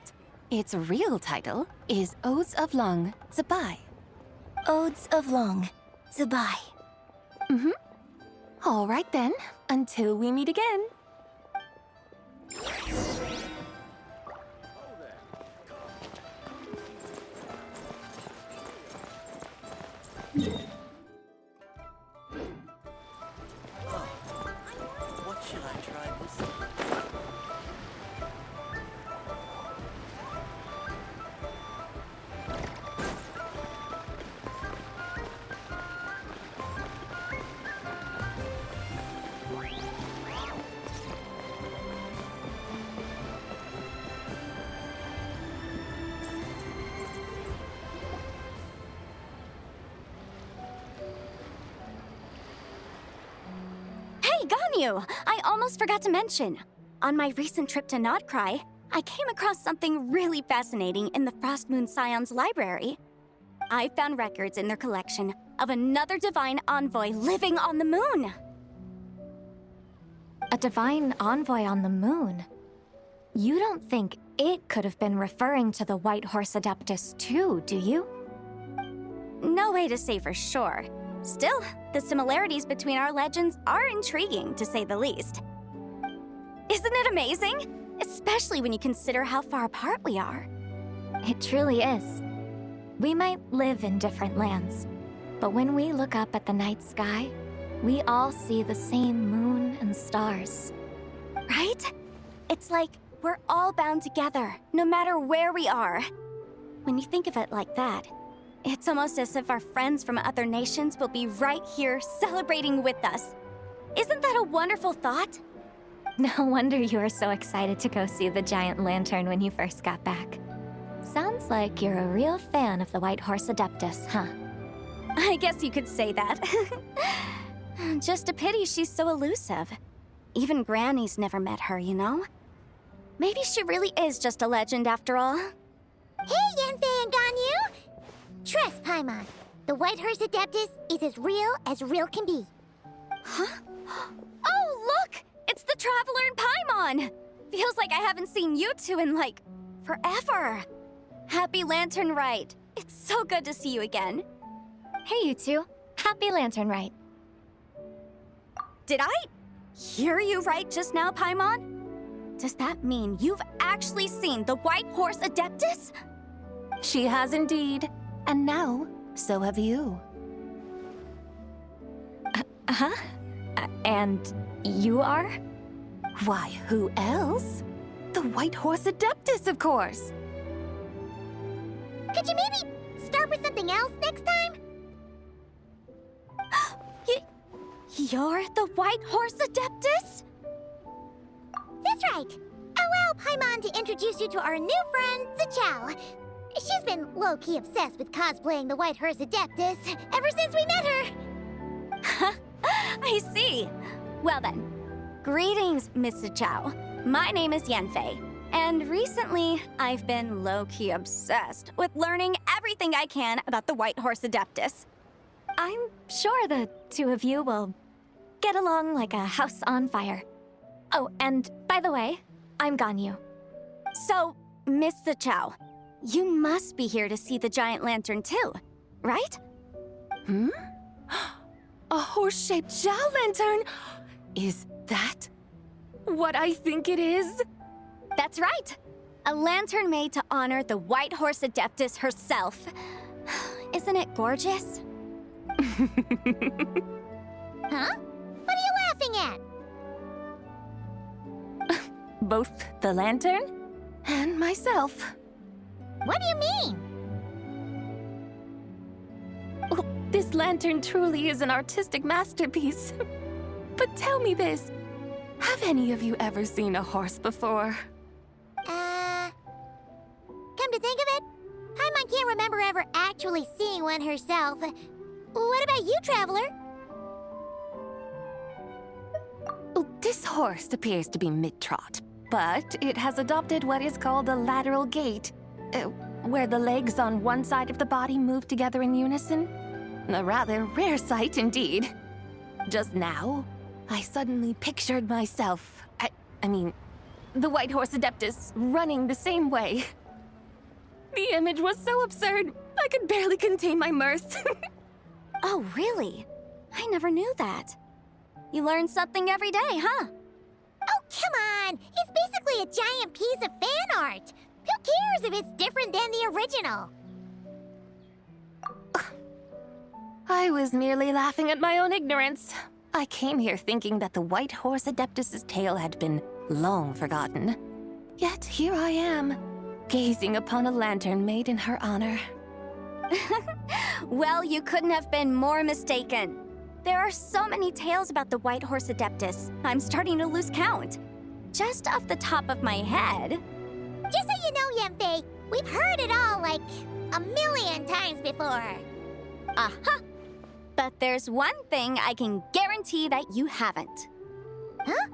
Its real title is Odes of Long Zabai. Odes of Long Zabai. All right then, until we meet again. What should I try this time? I almost forgot to mention. On my recent trip to Notcry, I came across something really fascinating in the Frost Moon Scion's library. I found records in their collection of another divine envoy living on the moon. A divine envoy on the moon? You don't think it could have been referring to the White Horse Adeptus too, do you? No way to say for sure. Still, the similarities between our legends are intriguing, to say the least. Isn't it amazing? Especially when you consider how far apart we are. It truly is. We might live in different lands, but when we look up at the night sky, we all see the same moon and stars. Right? It's like we're all bound together, no matter where we are. When you think of it like that, It's almost as if our friends from other nations will be right here celebrating with us. Isn't that a wonderful thought? No wonder you were so excited to go see the giant lantern when you first got back. Sounds like you're a real fan of the White Horse Adeptus, huh? I guess you could say that. Just a pity she's so elusive. Even Granny's never met her, you know? Maybe she really is just a legend after all. Hey, Yanfei and Ganyu! Trust, Paimon. The White Horse Adeptus is as real can be. Huh? Oh, look! It's the Traveler and Paimon! Feels like I haven't seen you two in, like, forever. Happy Lantern Rite. It's so good to see you again. Hey, you two. Happy Lantern Rite. Did I hear you right just now, Paimon? Does that mean you've actually seen the White Horse Adeptus? She has indeed. And now, so have you. Huh? And you are? Why, who else? The White Horse Adeptus, of course. Could you maybe start with something else next time? You're the White Horse Adeptus? That's right. Allow Paimon to introduce you to our new friend, Zichao. She's been low-key obsessed with cosplaying the White Horse Adeptus ever since we met her. I see. Well then, greetings, Miss Zichao. My name is Yanfei, and recently I've been low-key obsessed with learning everything I can about the White Horse Adeptus. I'm sure the two of you will get along like a house on fire. Oh, and by the way, I'm Ganyu. So, Miss Zichao, you must be here to see the giant lantern too, right? Hmm? A horse-shaped Zhao lantern? Is that what I think it is? That's right. A lantern made to honor the White Horse Adeptus herself. Isn't it gorgeous? Huh? What are you laughing at? Both the lantern and myself. What do you mean? Well, this lantern truly is an artistic masterpiece. But tell me this, have any of you ever seen a horse before? Come to think of it, Paimon can't remember ever actually seeing one herself. What about you, Traveler? Well, this horse appears to be mid-trot, but it has adopted what is called a lateral gait, where the legs on one side of the body move together in unison. A rather rare sight indeed. Just now, I suddenly pictured myself, I mean, the White Horse Adeptus running the same way. The image was so absurd, I could barely contain my mirth. Oh, really? I never knew that. You learn something every day, huh? Oh, come on! It's basically a giant piece of fan art! Who cares if it's different than the original? I was merely laughing at my own ignorance. I came here thinking that the White Horse Adeptus's tale had been long forgotten. Yet here I am, gazing upon a lantern made in her honor. Well, you couldn't have been more mistaken. There are so many tales about the White Horse Adeptus, I'm starting to lose count. Just off the top of my head... Just so you know, Yanfei, we've heard it all like a million times before. Uh-huh. But there's one thing I can guarantee that you haven't. Huh?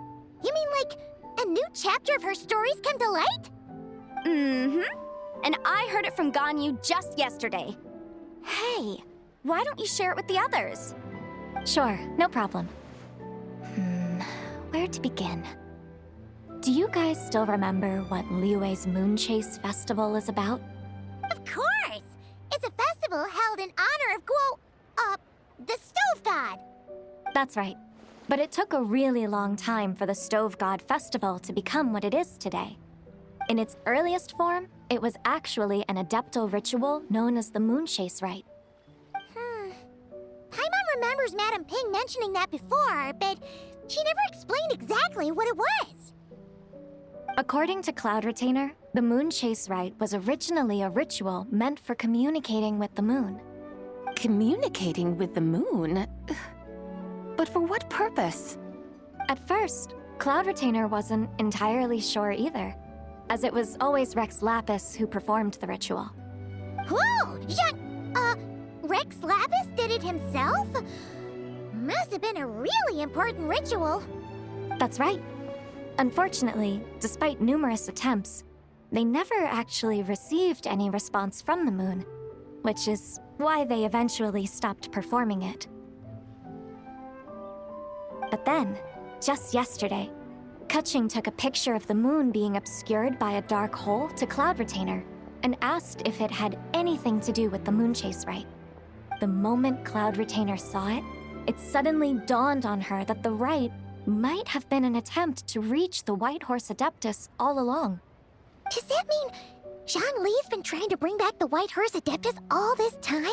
You mean like a new chapter of her stories come to light? Mm-hmm. And I heard it from Ganyu just yesterday. Hey, why don't you share it with the others? Sure, no problem. Where to begin? Do you guys still remember what Liyue's Moon Chase Festival is about? Of course! It's a festival held in honor of the Stove God. That's right. But it took a really long time for the Stove God Festival to become what it is today. In its earliest form, it was actually an adeptal ritual known as the Moon Chase Rite. Paimon remembers Madame Ping mentioning that before, but she never explained exactly what it was. According to Cloud Retainer, the moon chase rite was originally a ritual meant for communicating with the moon. Communicating with the moon? But for what purpose? At first, Cloud Retainer wasn't entirely sure either, as it was always Rex Lapis who performed the ritual. Whoa! Rex Lapis did it himself? Must have been a really important ritual. That's right. Unfortunately, despite numerous attempts, they never actually received any response from the moon, which is why they eventually stopped performing it. But then, just yesterday, Kutching took a picture of the moon being obscured by a dark hole to Cloud Retainer and asked if it had anything to do with the moon chase rite. The moment Cloud Retainer saw it, it suddenly dawned on her that the rite might have been an attempt to reach the White Horse Adeptus all along. Does that mean Zhongli's been trying to bring back the White Horse Adeptus all this time?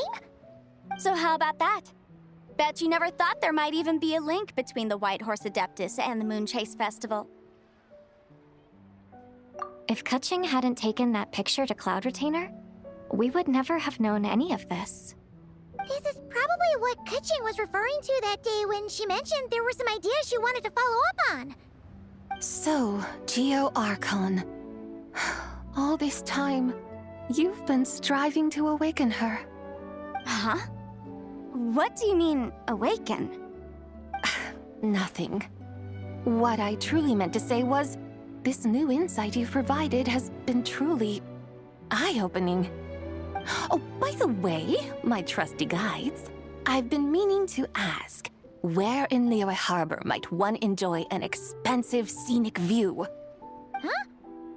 So how about that? Bet you never thought there might even be a link between the White Horse Adeptus and the Moon Chase Festival. If Kutching hadn't taken that picture to Cloud Retainer, we would never have known any of this. This is probably what Kutching was referring to that day when she mentioned there were some ideas she wanted to follow up on. So, Geo Archon. All this time, you've been striving to awaken her. Huh? What do you mean, awaken? Nothing. What I truly meant to say was, this new insight you've provided has been truly eye-opening. Oh, by the way, my trusty guides, I've been meaning to ask, where in Liyue Harbor might one enjoy an expansive scenic view? Huh?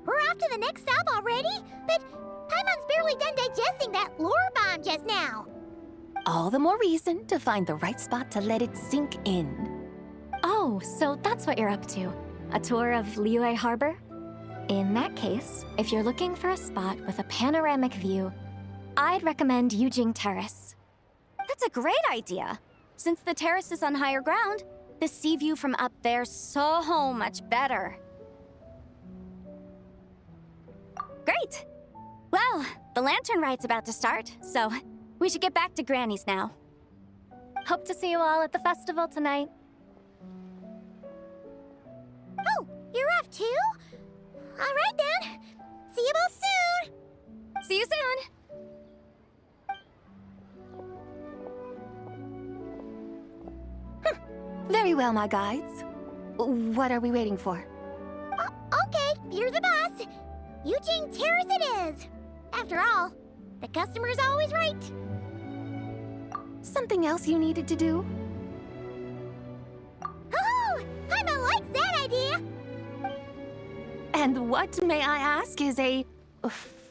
We're off to the next stop already? But Paimon's barely done digesting that lore bomb just now. All the more reason to find the right spot to let it sink in. Oh, so that's what you're up to. A tour of Liyue Harbor? In that case, if you're looking for a spot with a panoramic view, I'd recommend Yujing Terrace. That's a great idea. Since the terrace is on higher ground, the sea view from up there's so much better. Great! Well, the lantern ride's about to start, so we should get back to Granny's now. Hope to see you all at the festival tonight. Oh, you're off too? All right then. See you both soon. See you soon. Very well, my guides. What are we waiting for? Okay, you're the boss. Yujing Terrace it is. After all, the customer's always right. Something else you needed to do? Oh, Paimon likes that idea. And what, may I ask, is a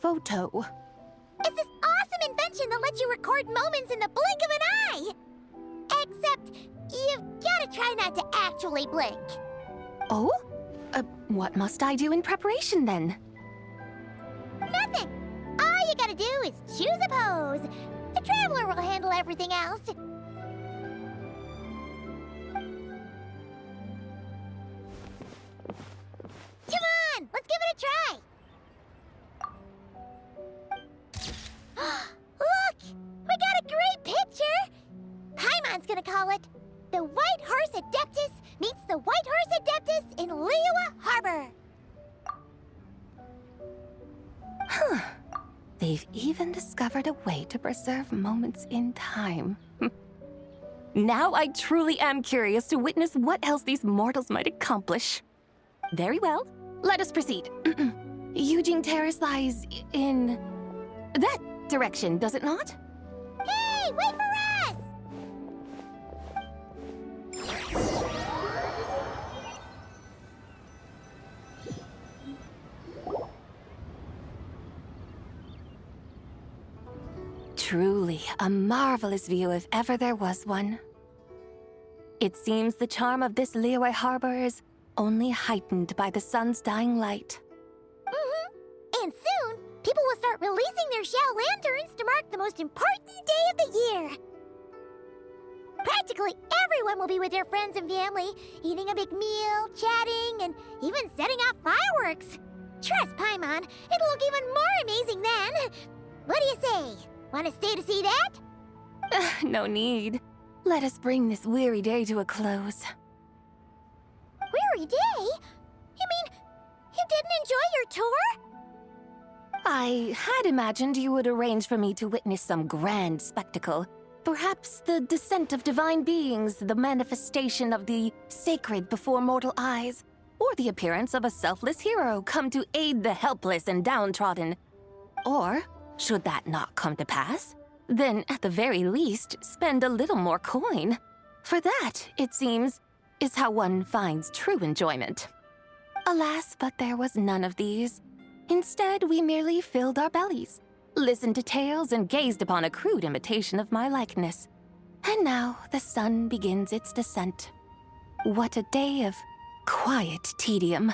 photo? It's this awesome invention that lets you record moments in the blink of an eye. Except, you've gotta try not to actually blink. Oh? What must I do in preparation then? Nothing. All you gotta do is choose a pose. The Traveler will handle everything else. Come on, let's give it a try. Look, we got a great picture. Paimon's gonna call it The White Horse Adeptus Meets the White Horse Adeptus in Liyue Harbor. Huh. They've even discovered a way to preserve moments in time. Now I truly am curious to witness what else these mortals might accomplish. Very well, let us proceed. Yujing Terrace lies in that direction, does it not? Hey, wait for us! Truly a marvelous view if ever there was one. It seems the charm of this Liyue Harbor is only heightened by the sun's dying light. And soon, people will start releasing their shell lanterns to mark the most important day of the year. Practically everyone will be with their friends and family, eating a big meal, chatting, and even setting off fireworks. Trust Paimon, it'll look even more amazing then. What do you say? Want to stay to see that? No need. Let us bring this weary day to a close. Weary day? You mean you didn't enjoy your tour? I had imagined you would arrange for me to witness some grand spectacle. Perhaps the descent of divine beings, the manifestation of the sacred before mortal eyes, or the appearance of a selfless hero come to aid the helpless and downtrodden. Or, should that not come to pass, then at the very least spend a little more coin. For that, it seems, is how one finds true enjoyment. Alas, but there was none of these. Instead, we merely filled our bellies, listened to tales, and gazed upon a crude imitation of my likeness. And now the sun begins its descent. What a day of quiet tedium.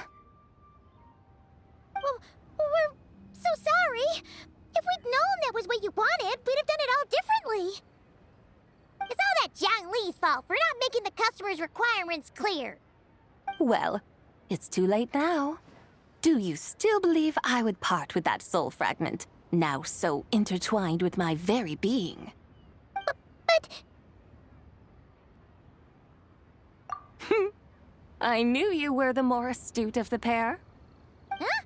Well, we're so sorry. If we'd known that was what you wanted, we'd have done it all differently. It's all that Zhang Li's fault for not making the customer's requirements clear. Well, it's too late now. Do you still believe I would part with that soul fragment, now so intertwined with my very being? But... I knew you were the more astute of the pair. Huh?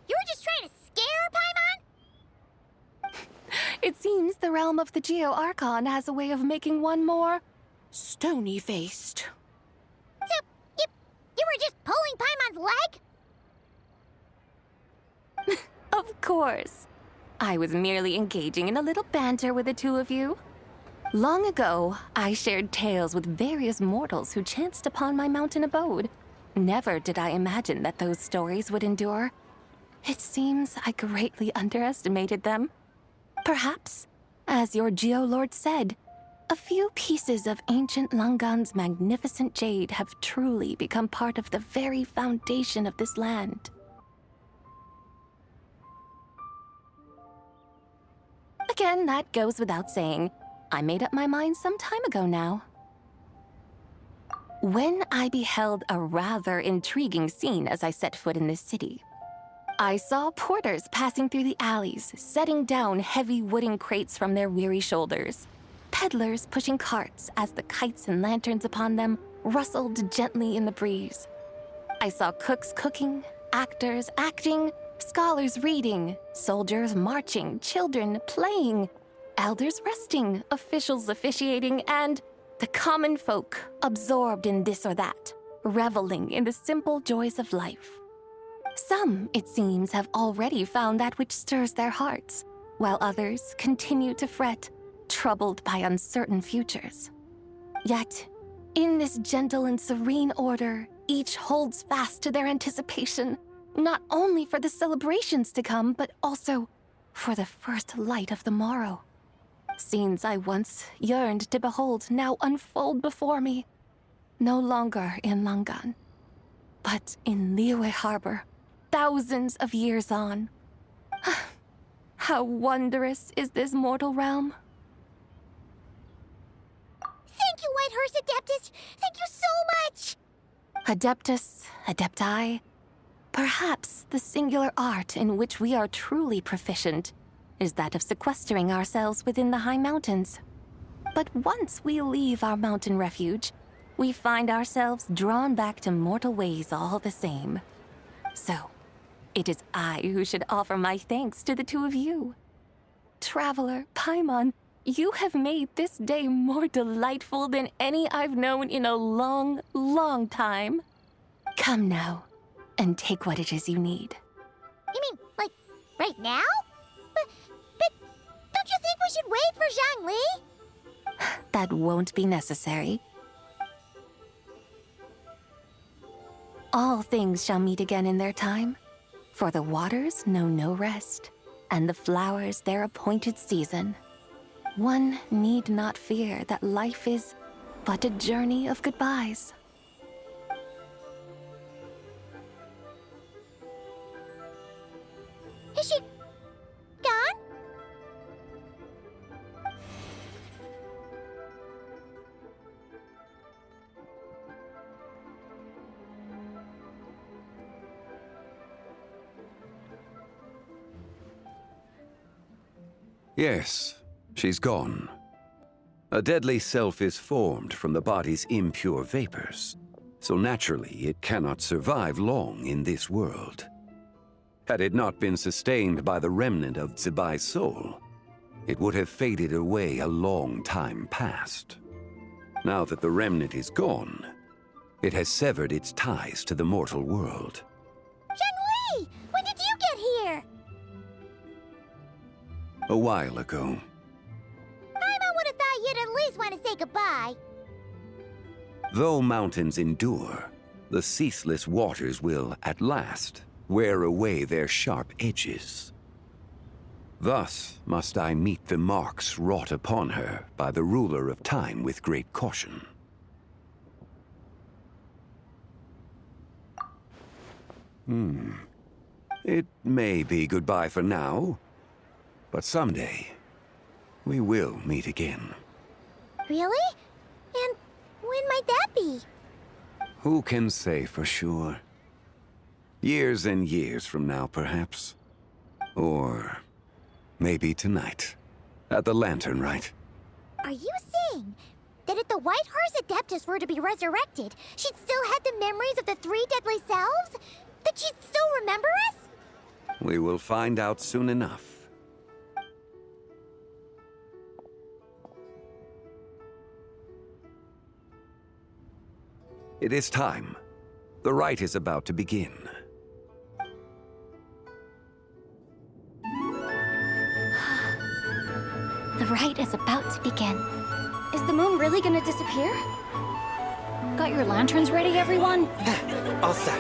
You were just trying to scare Paimon? It seems the realm of the Geo-Archon has a way of making one more stony-faced. So, you were just pulling Paimon's leg? Of course. I was merely engaging in a little banter with the two of you. Long ago, I shared tales with various mortals who chanced upon my mountain abode. Never did I imagine that those stories would endure. It seems I greatly underestimated them. Perhaps, as your Geolord said, a few pieces of ancient Langan's magnificent jade have truly become part of the very foundation of this land. Again, that goes without saying. I made up my mind some time ago now. When I beheld a rather intriguing scene as I set foot in this city, I saw porters passing through the alleys, setting down heavy wooden crates from their weary shoulders, peddlers pushing carts as the kites and lanterns upon them rustled gently in the breeze. I saw cooks cooking, actors acting, scholars reading, soldiers marching, children playing, elders resting, officials officiating, and the common folk absorbed in this or that, reveling in the simple joys of life. Some, it seems, have already found that which stirs their hearts, while others continue to fret, troubled by uncertain futures. Yet, in this gentle and serene order, each holds fast to their anticipation, not only for the celebrations to come, but also for the first light of the morrow. Scenes I once yearned to behold now unfold before me, no longer in Langan, but in Liyue Harbor, thousands of years on. How wondrous is this mortal realm! Thank you, Whitehurst Adeptus! Thank you so much! Adeptus, Adepti, perhaps the singular art in which we are truly proficient is that of sequestering ourselves within the high mountains. But once we leave our mountain refuge, we find ourselves drawn back to mortal ways all the same. So, it is I who should offer my thanks to the two of you. Traveler, Paimon, you have made this day more delightful than any I've known in a long, long time. Come now, and take what it is you need. You mean, like, right now? But don't you think we should wait for Zhang Li? That won't be necessary. All things shall meet again in their time, for the waters know no rest, and the flowers their appointed season. One need not fear that life is but a journey of goodbyes. Is she gone? Yes, she's gone. A deadly self is formed from the body's impure vapors, so naturally it cannot survive long in this world. Had it not been sustained by the remnant of Zibai's soul, it would have faded away a long time past. Now that the remnant is gone, it has severed its ties to the mortal world. Zhengli! When did you get here? A while ago. Paimon would have thought you'd at least want to say goodbye. Though mountains endure, the ceaseless waters will, at last, wear away their sharp edges. Thus must I meet the marks wrought upon her by the ruler of time with great caution. It may be goodbye for now, but someday we will meet again. Really? And when might that be? Who can say for sure? Years and years from now, perhaps. Or maybe tonight, at the Lantern Rite. Are you saying that if the White Horse Adeptus were to be resurrected, she'd still have the memories of the three deadly selves? That she'd still remember us? We will find out soon enough. It is time. The rite is about to begin. The rite is about to begin. Is the moon really gonna disappear? Got your lanterns ready, everyone? All set.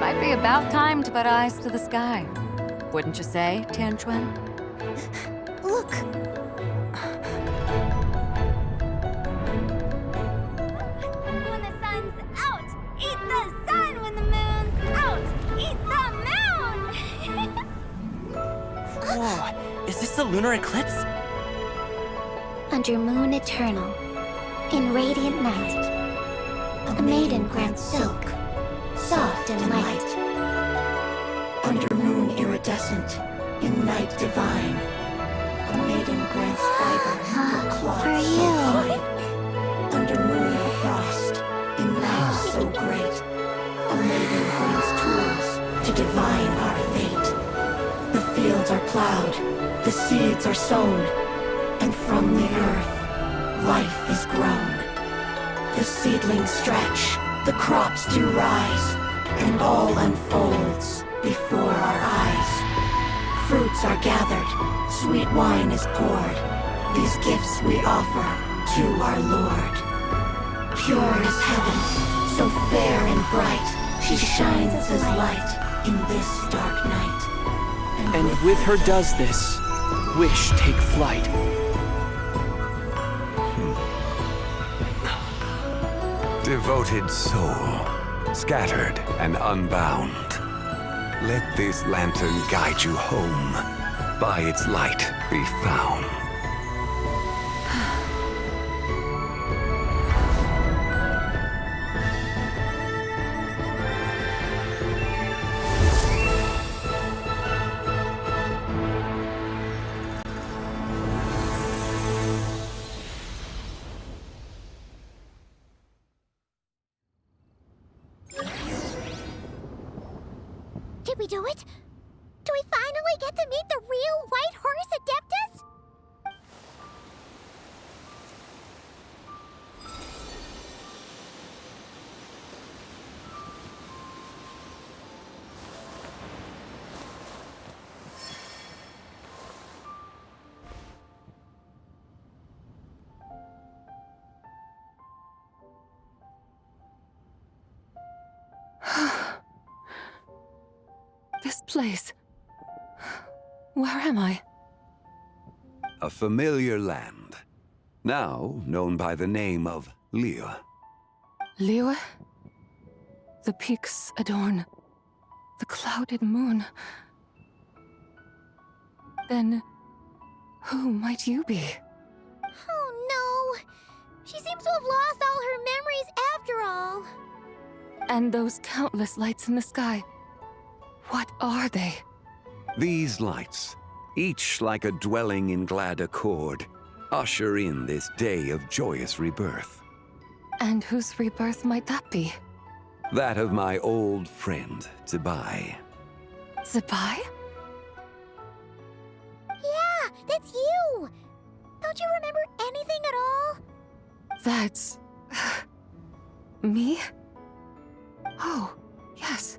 Might be about time to put eyes to the sky. Wouldn't you say, Tianchuan? Look! When the sun's out, eat the sun. When the moon's out, eat the moon. Whoa, is this the lunar eclipse? Under moon eternal, in radiant night, a maiden grants silk, soft and light. Under moon iridescent, in night divine, a maiden grants fiber for cloth For so you. fine. Under moon of frost, in night so great, a maiden grants tools to divine our fate. The fields are plowed, the seeds are sown, and from the earth, life is grown. The seedlings stretch, the crops do rise, and all unfolds before our eyes. Fruits are gathered, sweet wine is poured. These gifts we offer to our Lord. Pure is heaven, so fair and bright, she shines as light in this dark night. And with her does this, wish take flight. Devoted soul, scattered and unbound. Let this lantern guide you home. By its light be found. Did we do it? Do we finally get to meet the real White Horse Adeptus? This place. Where am I? A familiar land, now known by the name of Liyue. Liyue? The peaks adorn the clouded moon. Then, who might you be? Oh no! She seems to have lost all her memories after all. And those countless lights in the sky. What are they? These lights, each like a dwelling in glad accord, usher in this day of joyous rebirth. And whose rebirth might that be? That of my old friend, Zibai. Zibai? Yeah, that's you! Don't you remember anything at all? That's... me? Oh, yes.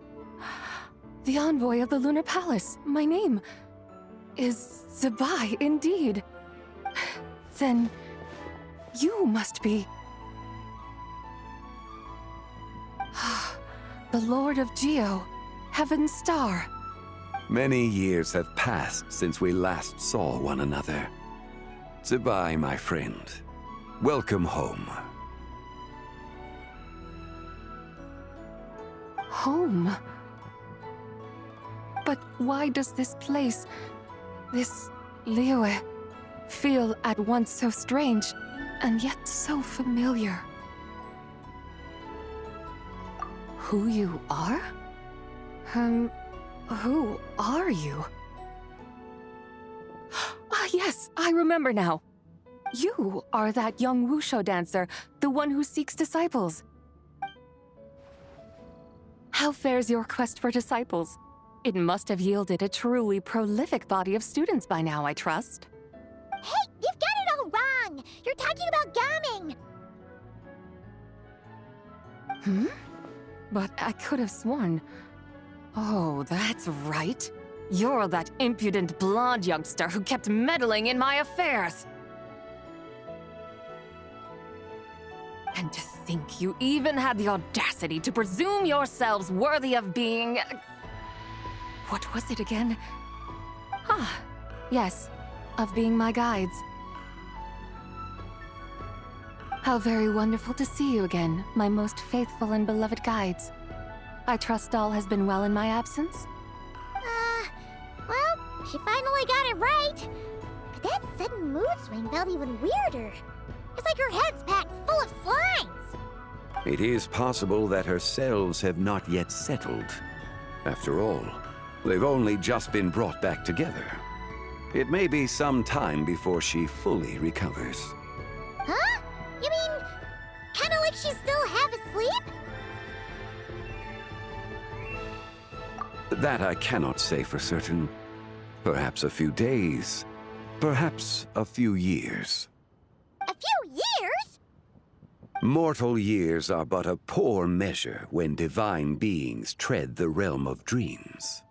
The envoy of the Lunar Palace. My name is Zibai, indeed. Then you must be... the Lord of Geo, Heaven's Star. Many years have passed since we last saw one another. Zibai, my friend. Welcome home. Home? But why does this place, this Liyue, feel at once so strange and yet so familiar? Who you are? Who are you? Ah, yes, I remember now. You are that young wushu dancer, the one who seeks disciples. How fares your quest for disciples? It must have yielded a truly prolific body of students by now, I trust. Hey, you've got it all wrong! You're talking about gaming! Hmm? But I could have sworn... Oh, that's right. You're that impudent blonde youngster who kept meddling in my affairs. And to think you even had the audacity to presume yourselves worthy of being... What was it again? Ah, yes, of being my guides. How very wonderful to see you again, my most faithful and beloved guides. I trust all has been well in my absence? Well, she finally got it right. But that sudden mood swing felt even weirder. It's like her head's packed full of slimes. It is possible that her cells have not yet settled. After all, they've only just been brought back together. It may be some time before she fully recovers. Huh? You mean, kinda like she's still half asleep? That I cannot say for certain. Perhaps a few days, perhaps a few years. A few years? Mortal years are but a poor measure when divine beings tread the realm of dreams.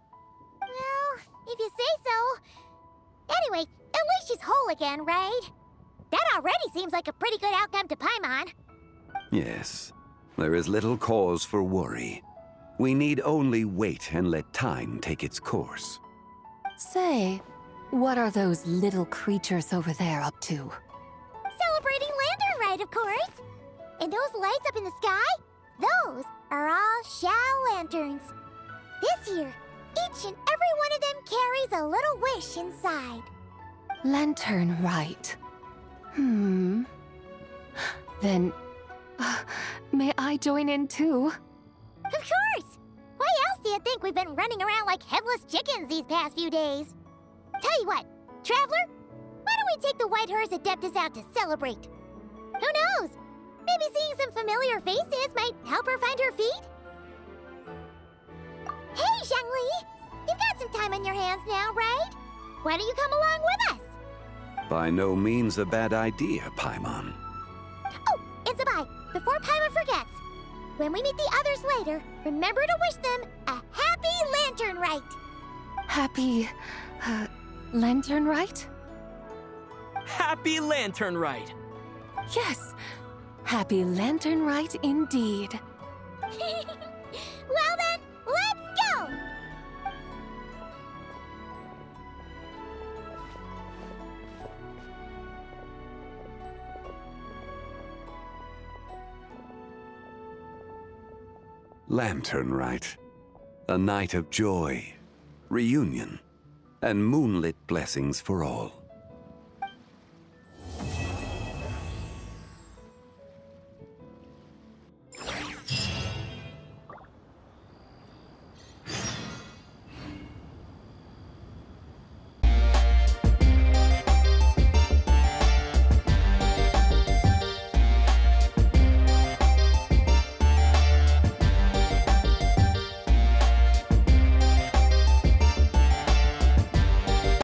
Well, if you say so. Anyway, at least she's whole again, right? That already seems like a pretty good outcome to Paimon. Yes, there is little cause for worry. We need only wait and let time take its course. Say, what are those little creatures over there up to? Celebrating Lantern Rite, of course. And those lights up in the sky? Those are all Xiao lanterns. This year, each and every one of them carries a little wish inside. Lantern Rite. Then, may I join in too? Of course! Why else do you think we've been running around like headless chickens these past few days? Tell you what, Traveler, why don't we take the White Hearse Adeptus out to celebrate? Who knows? Maybe seeing some familiar faces might help her find her feet? Hey, Xiangli! You've got some time on your hands now, right? Why don't you come along with us? By no means a bad idea, Paimon. Oh, and Zibai, before Paimon forgets, when we meet the others later, remember to wish them a happy Lantern Rite. Happy... Lantern Rite? Happy Lantern Rite! Yes, Happy Lantern Rite indeed. Well then, let's go! Lantern Rite. A night of joy, reunion, and moonlit blessings for all.